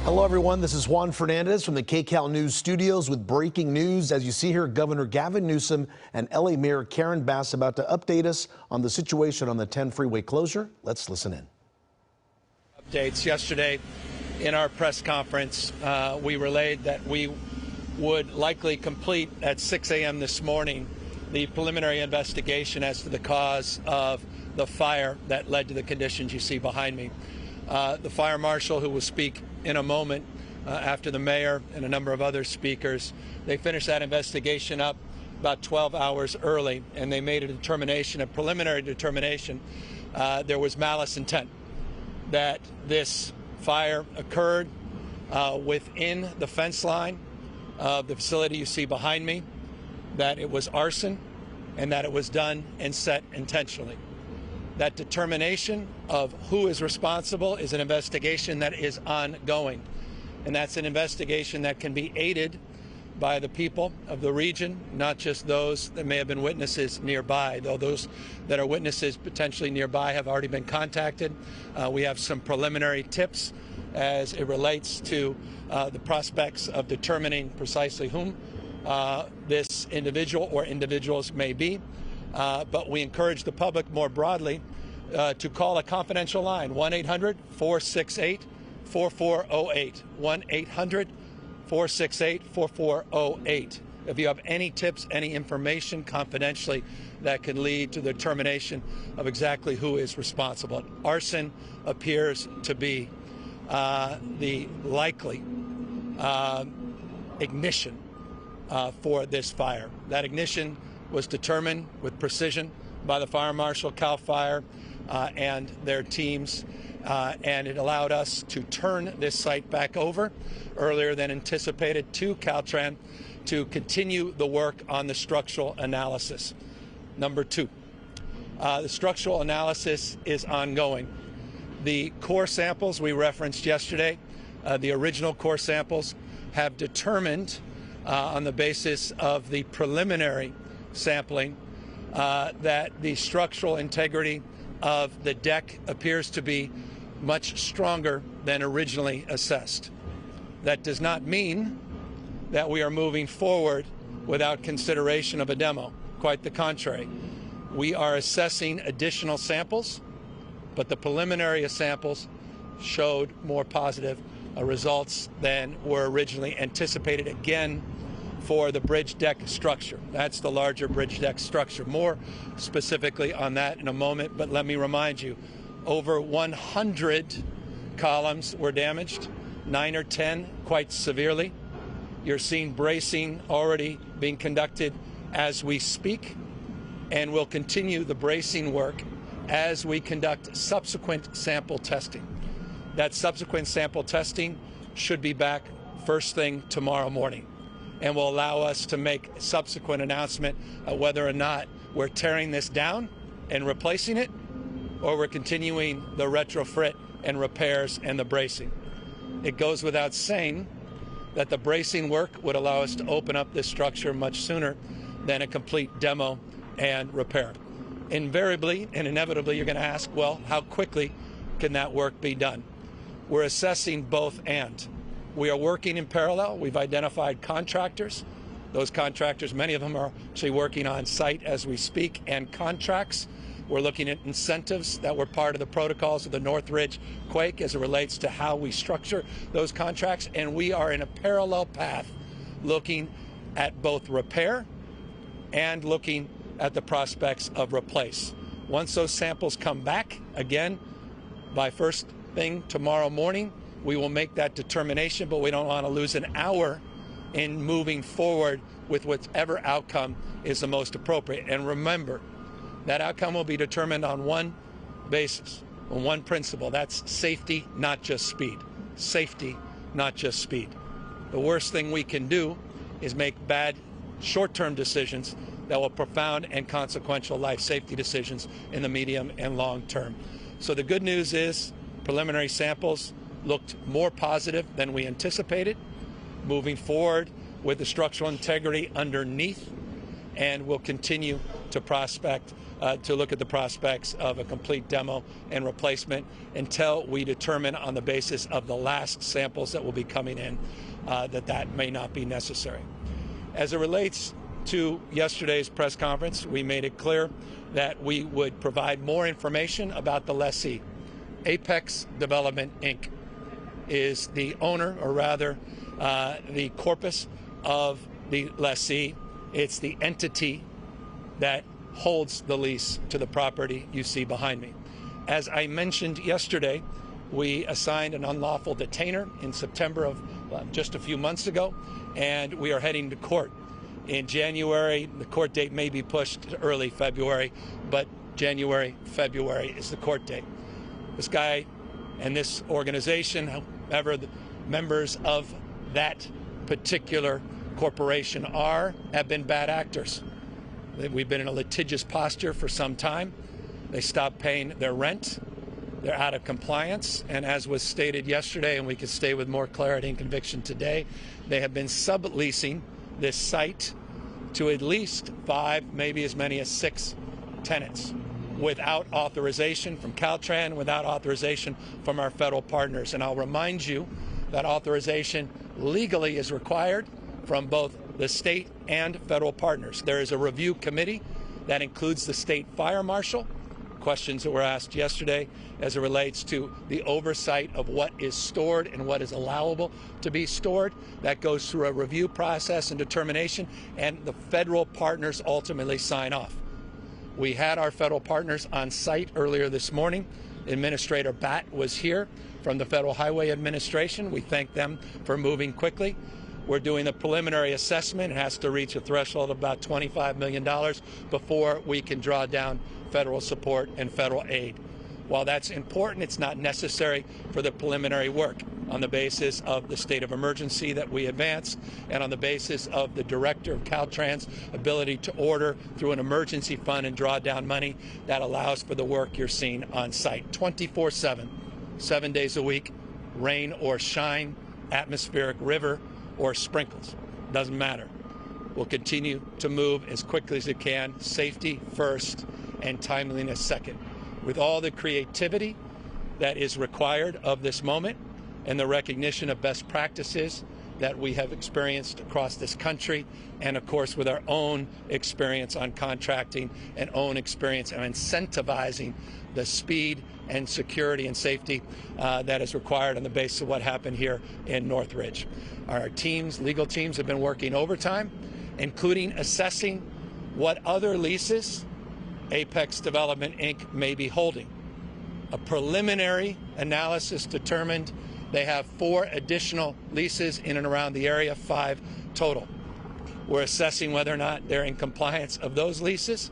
Hello, everyone. This is Juan Fernandez from the KCAL News studios with breaking news. As you see here, Governor Gavin Newsom and LA Mayor Karen Bass about to update us on the situation on the 10 freeway closure. Let's listen in. Updates yesterday in our press conference, we relayed that we would likely complete at 6 a.m. this morning the preliminary investigation as to the cause of the fire that led to the conditions you see behind me. The fire marshal, who will speak in a moment after the mayor and a number of other speakers, they finished that investigation up about 12 hours early, and they made a preliminary determination there was malice intent, that this fire occurred within the fence line of the facility you see behind me, that it was arson, and that it was done and set intentionally. That determination of who is responsible is an investigation that is ongoing. And that's an investigation that can be aided by the people of the region, not just those that may have been witnesses nearby, though those that are witnesses potentially nearby have already been contacted. We have some preliminary tips as it relates to the prospects of determining precisely whom this individual or individuals may be. But we encourage the public more broadly to call a confidential line, 1-800-468-4408, 1-800-468-4408. If you have any tips, any information confidentially that can lead to the determination of exactly who is responsible. Arson appears to be the likely ignition for this fire. That ignition was determined with precision by the fire marshal, CAL FIRE, and their teams, and it allowed us to turn this site back over earlier than anticipated to Caltrans to continue the work on the structural analysis. Number two, the structural analysis is ongoing. The core samples we referenced yesterday, the original core samples, have determined on the basis of the preliminary sampling that the structural integrity of the deck appears to be much stronger than originally assessed. That does not mean that we are moving forward without consideration of a demo. Quite the contrary. We are assessing additional samples, but the preliminary samples showed more positive results than were originally anticipated, again, for the bridge deck structure. That's the larger bridge deck structure. More specifically on that in a moment, but let me remind you, over 100 columns were damaged, 9 or 10 quite severely. You're seeing bracing already being conducted as we speak, and we'll continue the bracing work as we conduct subsequent sample testing. That subsequent sample testing should be back first thing tomorrow morning, and will allow us to make a subsequent announcement of whether or not we're tearing this down and replacing it, or we're continuing the retrofit and repairs and the bracing. It goes without saying that the bracing work would allow us to open up this structure much sooner than a complete demo and repair. Invariably and inevitably, you're going to ask, well, how quickly can that work be done? We're assessing both and. We are working in parallel. We've identified contractors. Those contractors, many of them are actually working on site as we speak, and contracts. We're looking at incentives that were part of the protocols of the Northridge quake as it relates to how we structure those contracts. And we are in a parallel path looking at both repair and looking at the prospects of replace. Once those samples come back, again, by first thing tomorrow morning, we will make that determination, but we don't want to lose an hour in moving forward with whatever outcome is the most appropriate. And remember, that outcome will be determined on one basis, on one principle. That's safety, not just speed. Safety, not just speed. The worst thing we can do is make bad short-term decisions that will profound and consequential life safety decisions in the medium and long term. So the good news is preliminary samples looked more positive than we anticipated. Moving forward with the structural integrity underneath and we'll continue to to look at the prospects of a complete demo and replacement until we determine on the basis of the last samples that will be coming in that may not be necessary. As it relates to yesterday's press conference, we made it clear that we would provide more information about the lessee. Apex Development, Inc. is the owner, or rather the corpus of the lessee. It's the entity that holds the lease to the property you see behind me. As I mentioned yesterday, we assigned an unlawful detainer in September of just a few months ago, and we are heading to court. In January, the court date may be pushed to early February, but January, February is the court date. This guy and this organization, however the members of that particular corporation have been bad actors. We've been in a litigious posture for some time. They stopped paying their rent. They're out of compliance. And as was stated yesterday, and we can stay with more clarity and conviction today, they have been subleasing this site to at least 5, maybe as many as 6 tenants without authorization from Caltrans, without authorization from our federal partners. And I'll remind you that authorization legally is required from both the state and federal partners. There is a review committee that includes the state fire marshal. Questions that were asked yesterday as it relates to the oversight of what is stored and what is allowable to be stored. That goes through a review process and determination, and the federal partners ultimately sign off. We had our federal partners on site earlier this morning. Administrator Batt was here from the Federal Highway Administration. We thank them for moving quickly. We're doing the preliminary assessment. It has to reach a threshold of about $25 million before we can draw down federal support and federal aid. While that's important, it's not necessary for the preliminary work. On the basis of the state of emergency that we advanced, and on the basis of the director of Caltrans' ability to order through an emergency fund and draw down money, that allows for the work you're seeing on site 24/7, 7 days a week, rain or shine, atmospheric river or sprinkles, doesn't matter. We'll continue to move as quickly as it can, safety first and timeliness second, with all the creativity that is required of this moment and the recognition of best practices that we have experienced across this country, and of course with our own experience on contracting and own experience on incentivizing the speed and security and safety that is required on the basis of what happened here in Northridge. Our teams, legal teams, have been working overtime, including assessing what other leases Apex Development, Inc. may be holding. A preliminary analysis determined they have 4 additional leases in and around the area, 5 total. We're assessing whether or not they're in compliance of those leases.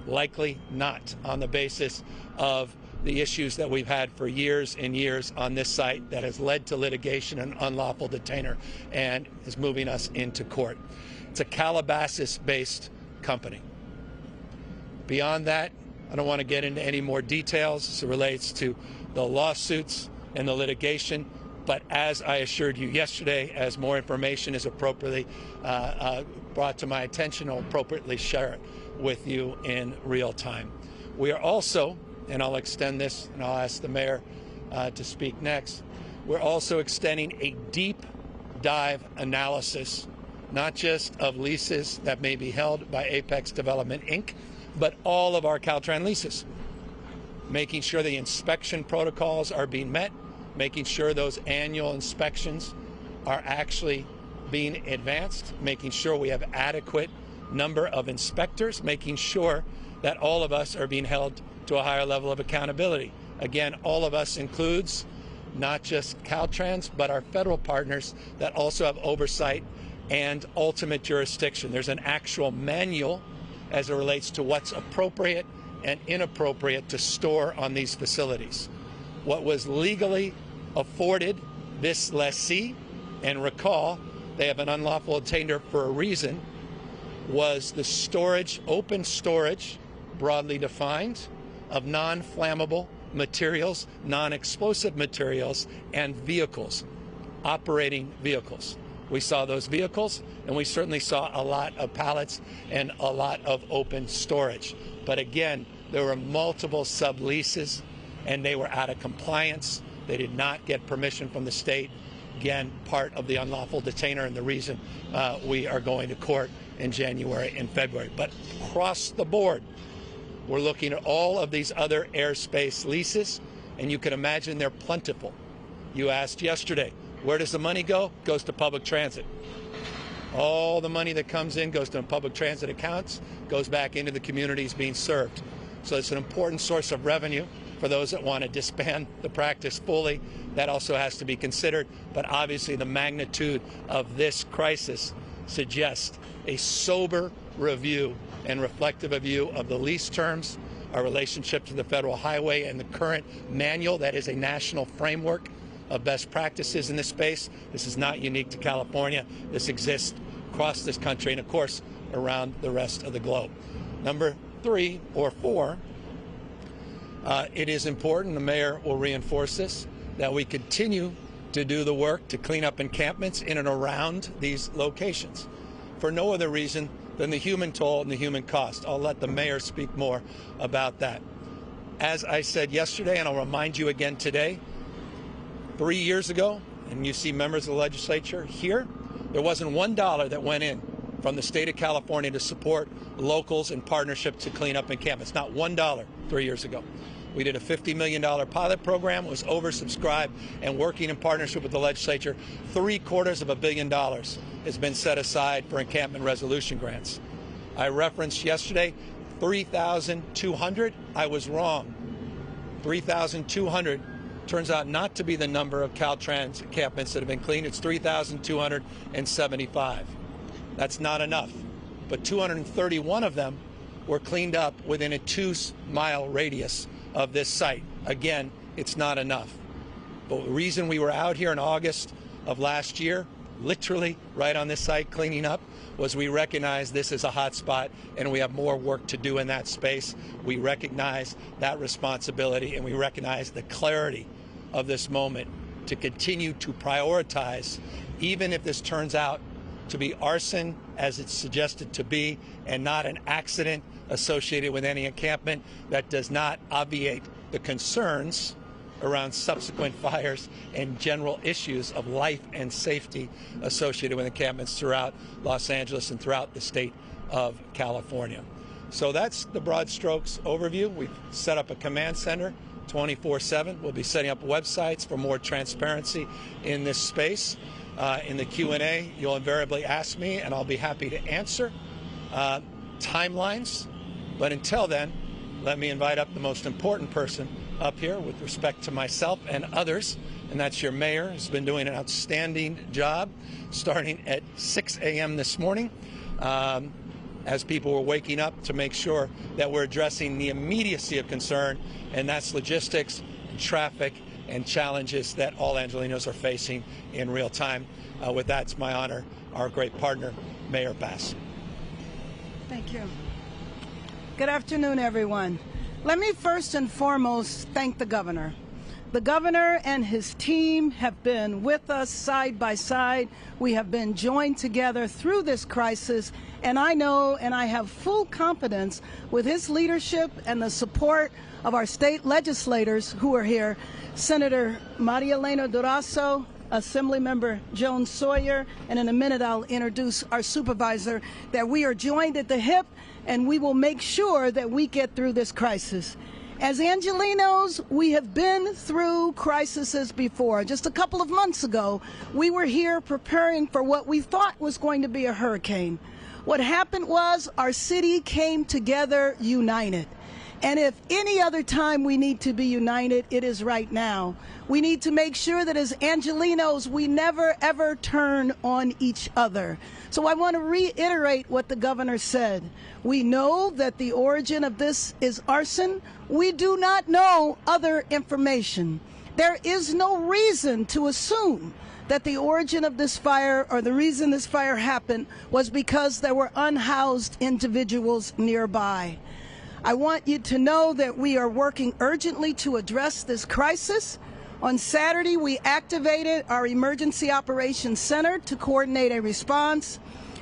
Likely not, on the basis of the issues that we've had for years and years on this site that has led to litigation and unlawful detainer and is moving us into court. It's a Calabasas-based company. Beyond that, I don't want to get into any more details as it relates to the lawsuits and the litigation, but as I assured you yesterday, as more information is appropriately brought to my attention, I'll appropriately share it with you in real time. We are also, and I'll extend this and I'll ask the mayor to speak next, we're also extending a deep dive analysis, not just of leases that may be held by Apex Development, Inc., but all of our Caltrans leases, making sure the inspection protocols are being met, making sure those annual inspections are actually being advanced, making sure we have adequate number of inspectors, making sure that all of us are being held to a higher level of accountability. Again, all of us includes not just Caltrans, but our federal partners that also have oversight and ultimate jurisdiction. There's an actual manual as it relates to what's appropriate and inappropriate to store on these facilities. What was legally afforded this lessee, and recall, they have an unlawful detainer for a reason, was the storage, open storage, broadly defined, of non-flammable materials, non-explosive materials, and vehicles, operating vehicles. We saw those vehicles, and we certainly saw a lot of pallets and a lot of open storage. But again, there were multiple subleases, and they were out of compliance. They did not get permission from the state. Again, part of the unlawful detainer and the reason we are going to court in January and February. But across the board, we're looking at all of these other airspace leases, and you can imagine they're plentiful. You asked yesterday, where does the money go? It goes to public transit. All the money that comes in goes to public transit accounts, goes back into the communities being served. So it's an important source of revenue for those that want to disband the practice fully. That also has to be considered. But obviously the magnitude of this crisis suggests a sober review and reflective review of the lease terms, our relationship to the federal highway and the current manual that is a national framework of best practices in this space. This is not unique to California. This exists across this country and, of course, around the rest of the globe. Number 3 or 4, it is important, the mayor will reinforce this, that we continue to do the work to clean up encampments in and around these locations for no other reason than the human toll and the human cost. I'll let the mayor speak more about that. As I said yesterday, and I'll remind you again today, 3 years ago, and you see members of the legislature here, there wasn't $1 that went in from the state of California to support locals in partnership to clean up encampments. Not $1 3 years ago. We did a $50 million pilot program. It was oversubscribed, and working in partnership with the legislature, $750 million has been set aside for encampment resolution grants. I referenced yesterday 3,200. I was wrong. 3,200 turns out not to be the number of Caltrans encampments that have been cleaned. It's 3,275. That's not enough. But 231 of them were cleaned up within a 2-mile radius of this site. Again, it's not enough. But the reason we were out here in August of last year, literally right on this site cleaning up, was we recognize this is a hot spot and we have more work to do in that space. We recognize that responsibility, and we recognize the clarity of this moment to continue to prioritize, even if this turns out to be arson as it's suggested to be and not an accident associated with any encampment. That does not obviate the concerns around subsequent fires and general issues of life and safety associated with encampments throughout Los Angeles and throughout the state of California. So that's the broad strokes overview. We've set up a command center 24/7. We'll be setting up websites for more transparency in this space. In the Q&A, you'll invariably ask me, and I'll be happy to answer timelines. But until then, let me invite up the most important person up here with respect to myself and others, and that's your mayor, who's been doing an outstanding job starting at 6 a.m. this morning as people were waking up to make sure that we're addressing the immediacy of concern, and that's logistics, traffic, and challenges that all Angelenos are facing in real time. With that, it's my honor, our great partner, Mayor Bass. Thank you. Good afternoon, everyone. Let me first and foremost thank the governor. The governor and his team have been with us side by side. We have been joined together through this crisis, and I know and I have full confidence with his leadership and the support of our state legislators who are here, Senator Maria Elena Durazo, Assemblymember Joan Sawyer, and in a minute I'll introduce our supervisor, that we are joined at the hip and we will make sure that we get through this crisis. As Angelenos, we have been through crises before. Just a couple of months ago, we were here preparing for what we thought was going to be a hurricane. What happened was our city came together united. And if any other time we need to be united, it is right now. We need to make sure that as Angelenos, we never, ever turn on each other. So I want to reiterate what the governor said. We know that the origin of this is arson. We do not know other information. There is no reason to assume that the origin of this fire or the reason this fire happened was because there were unhoused individuals nearby. I want you to know that we are working urgently to address this crisis. On Saturday, we activated our Emergency Operations Center to coordinate a response.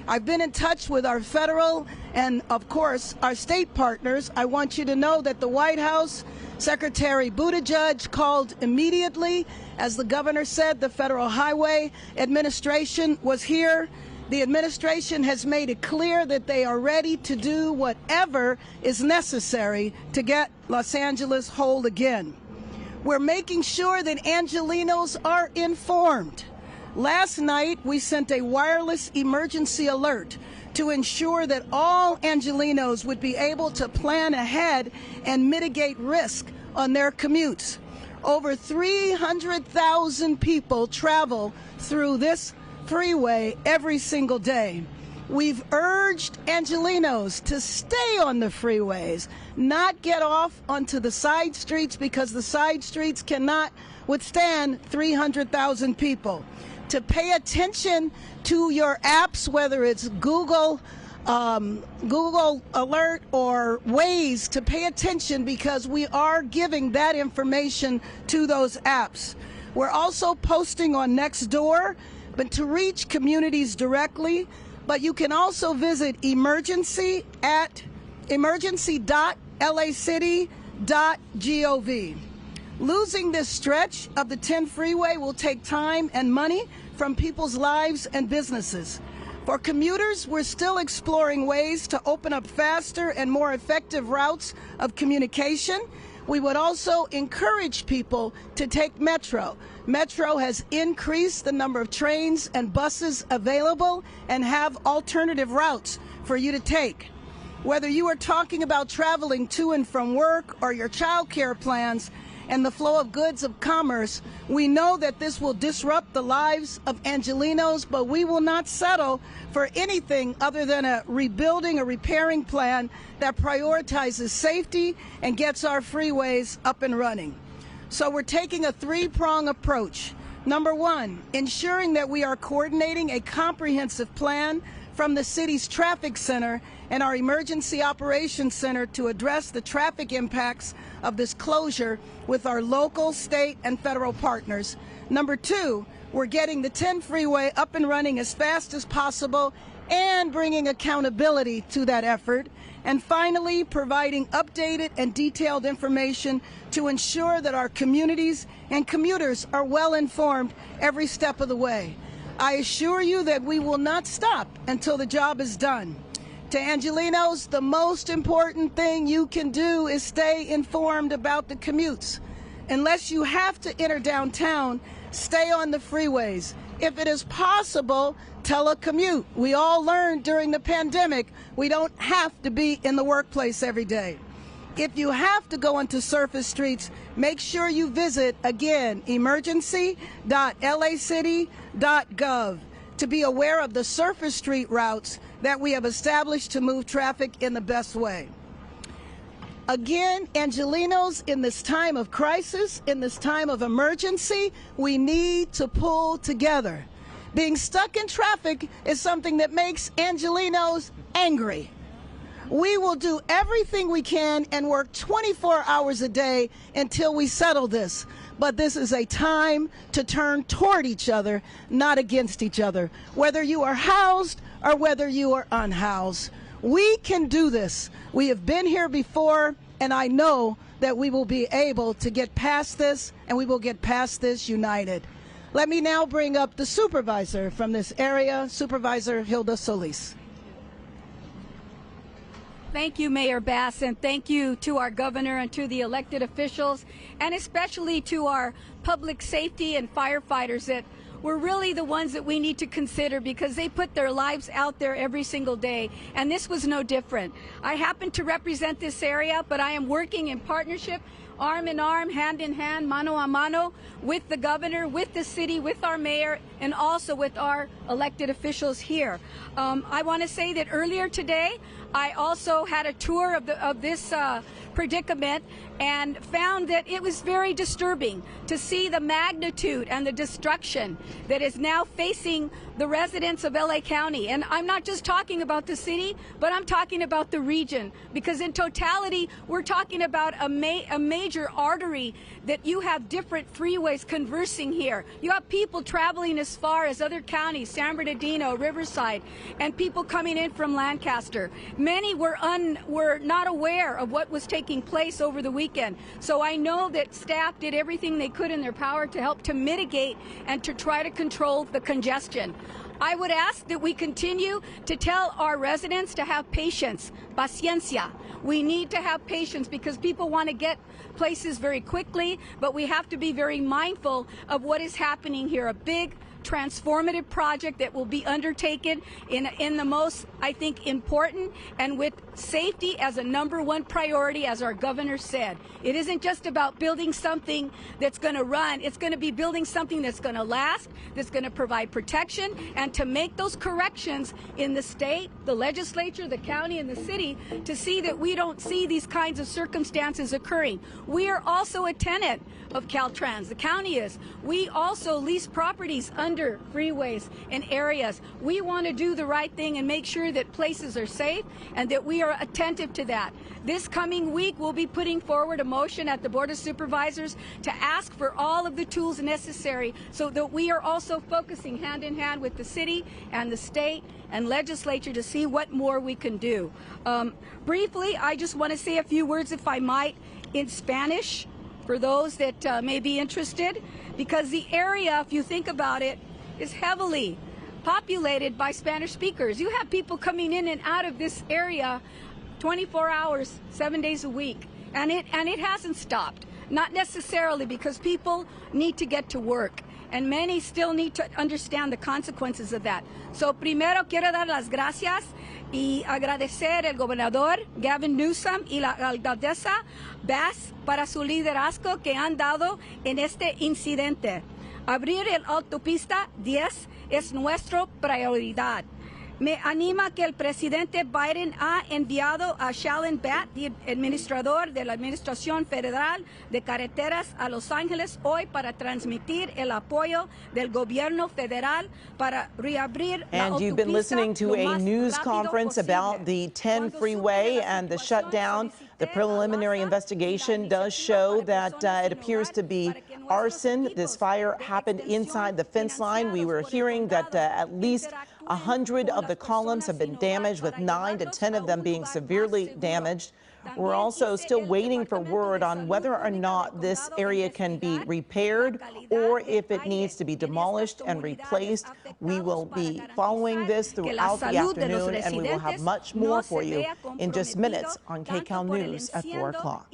I've been in touch with our federal and, of course, our state partners. I want you to know that the White House, Secretary Buttigieg called immediately. As the governor said, the Federal Highway Administration was here. The administration has made it clear that they are ready to do whatever is necessary to get Los Angeles whole again. We're making sure that Angelenos are informed. Last night, we sent a wireless emergency alert to ensure that all Angelenos would be able to plan ahead and mitigate risk on their commutes. Over 300,000 people travel through this freeway every single day. We've urged Angelenos to stay on the freeways, not get off onto the side streets because the side streets cannot withstand 300,000 people. To pay attention to your apps, whether it's Google Alert or Waze, to pay attention because we are giving that information to those apps. We're also posting on Nextdoor, but to reach communities directly. But you can also visit emergency at emergency.lacity.gov. Losing this stretch of the 10 freeway will take time and money from people's lives and businesses. For commuters, we're still exploring ways to open up faster and more effective routes of communication. We would also encourage people to take Metro. Metro has increased the number of trains and buses available and have alternative routes for you to take. Whether you are talking about traveling to and from work or your child care plans and the flow of goods of commerce, we know that this will disrupt the lives of Angelenos, but we will not settle for anything other than a rebuilding or repairing plan that prioritizes safety and gets our freeways up and running. So we're taking a three-prong approach. Number one, ensuring that we are coordinating a comprehensive plan from the city's traffic center and our emergency operations center to address the traffic impacts of this closure with our local, state, and federal partners. Number two, we're getting the 10 freeway up and running as fast as possible and bringing accountability to that effort. And finally, providing updated and detailed information to ensure that our communities and commuters are well informed every step of the way. I assure you that we will not stop until the job is done. To Angelenos, the most important thing you can do is stay informed about the commutes. Unless you have to enter downtown, stay on the freeways. If it is possible, telecommute. We all learned during the pandemic we don't have to be in the workplace every day. If you have to go onto surface streets, make sure you visit, again, emergency.lacity.gov to be aware of the surface street routes that we have established to move traffic in the best way. Again, Angelenos, in this time of crisis, in this time of emergency, we need to pull together. Being stuck in traffic is something that makes Angelenos angry. We will do everything we can and work 24 hours a day until we settle this. But this is a time to turn toward each other, not against each other. Whether you are housed or whether you are unhoused, we can do this. We have been here before, and I know that we will be able to get past this, and we will get past this united. Let me now bring up the supervisor from this area, Supervisor Hilda Solis. Thank you, Mayor Bass, and thank you to our governor and to the elected officials, and especially to our public safety and firefighters that were really the ones that we need to consider because they put their lives out there every single day, and this was no different. I happen to represent this area, but I am working in partnership, arm in arm, hand in hand, mano a mano, with the governor, with the city, with our mayor, and also with our elected officials here. I want to say that earlier today, I also had a tour of this predicament and found that it was very disturbing to see the magnitude and the destruction that is now facing the residents of LA County. And I'm not just talking about the city, but I'm talking about the region, because in totality, we're talking about a major major artery that you have different freeways conversing here. You have people traveling as far as other counties, San Bernardino, Riverside, and people coming in from Lancaster. Many were not aware of what was taking place over the weekend. So I know that staff did everything they could in their power to help to mitigate and to try to control the congestion. I would ask that we continue to tell our residents to have patience, paciencia. We need to have patience because people want to get places very quickly, but we have to be very mindful of what is happening here. A big transformative project that will be undertaken in the most, I think, important and with safety as a #1 priority, as our governor said. It isn't just about building something that's going to run. It's going to be building something that's going to last, that's going to provide protection, and to make those corrections in the state, the legislature, the county, and the city to see that we don't see these kinds of circumstances occurring. We are also a tenant of Caltrans. The county is. We also lease properties under freeways and areas. We want to do the right thing and make sure that places are safe and that we are attentive to that. This coming week, we'll be putting forward a motion at the Board of Supervisors to ask for all of the tools necessary so that we are also focusing hand in hand with the city and the state and legislature to see what more we can do. Briefly, I just want to say a few words, if I might, in Spanish, for those that may be interested, because the area, if you think about it, is heavily populated by Spanish speakers. You have people coming in and out of this area 24 hours, 7 days a week, and it hasn't stopped. Not necessarily, because people need to get to work, and many still need to understand the consequences of that. So primero quiero dar las gracias y agradecer al gobernador Gavin Newsom y la alcaldesa Bass para su liderazgo que han dado en este incidente. Abrir el autopista 10 es nuestra prioridad. Me anima que el presidente Biden ha enviado a Shalon Batt, administrador de la Administración Federal de Carreteras, a Los Ángeles hoy para transmitir el apoyo del gobierno federal para reabrir la autopista. And you've been listening to a news conference about the I-10 Freeway and the shutdown. The preliminary investigation does show that it appears to be arson. This fire happened inside the fence line. We were hearing that at least 100 of the columns have been damaged, with 9 to 10 of them being severely damaged. We're also still waiting for word on whether or not this area can be repaired or if it needs to be demolished and replaced. We will be following this throughout the afternoon, and we will have much more for you in just minutes on KCAL News at 4 o'clock.